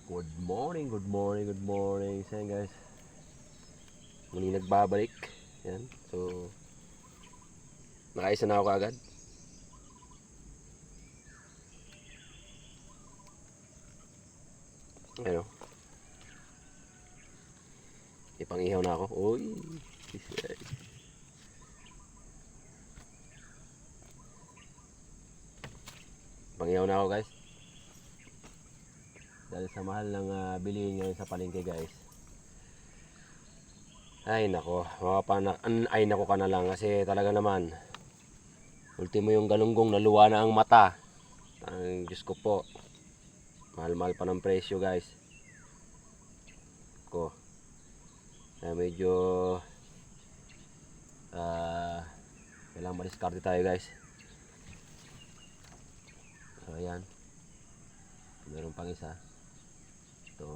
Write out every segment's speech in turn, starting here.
Good morning, good morning, good morning. So yan guys, muli nagbabalik. Yan, so nakaisa na ako agad. Ano, ipang-ihaw na ako. Uy, pang-ihaw na ako guys. Dahil sa mahal ng bilihin ngayon sa palengke guys. Ay nako, ay nako ka na lang kasi talaga naman ultimo yung galunggong naluwa na ang mata. Ang Diyos ko po, mahal-mahal pa ng presyo guys ko. Kaya medyo kailangan madiskarte tayo guys. So ayan, meron pang isa ito.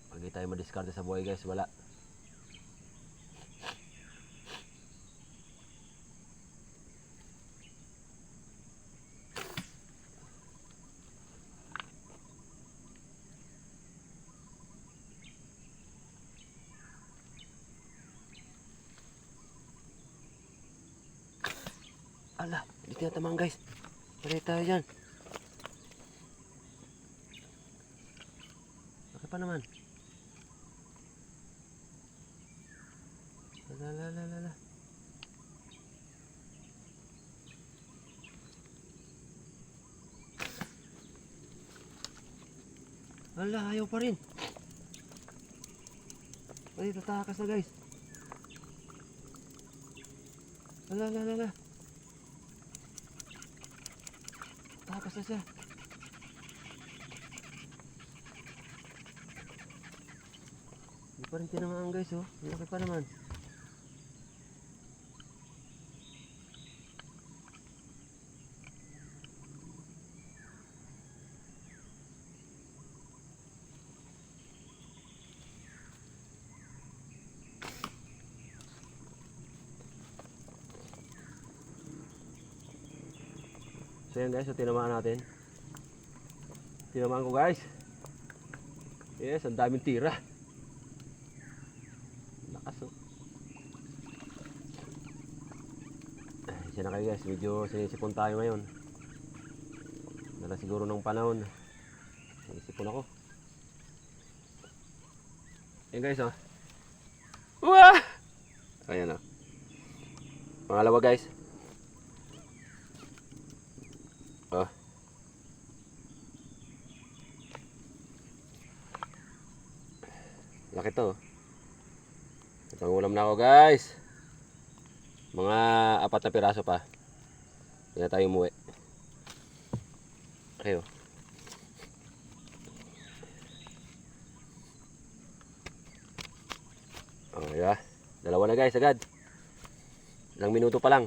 Pag di tayo madiskarte sa buhay guys, wala. Ala, hindi tinatamaan guys. Pare tayo dyan. Bakit pa naman? Lala. Ala, ayaw pa rin. Ay, tatakas na guys. Ala. Takas na siya. Hindi pa rin tinamaan guys oh. Laki pa naman. So yan guys, so tinamaan natin. Tinamaan ko guys. Yes, ang daming tira. Lakas oh. Siya na kayo guys, medyo sinisipon tayo ngayon. Dala siguro ng panahon. Sinisipon ako. Yan guys oh. Wah! Ayan oh. Pangalawa guys. Oh. Laki to. Pangulam na ako guys. Mga 4 na piraso pa. Hindi na tayo umuwi. Okay oh. Oh, diba? Dalawa na guys agad. Ilang minuto pa lang.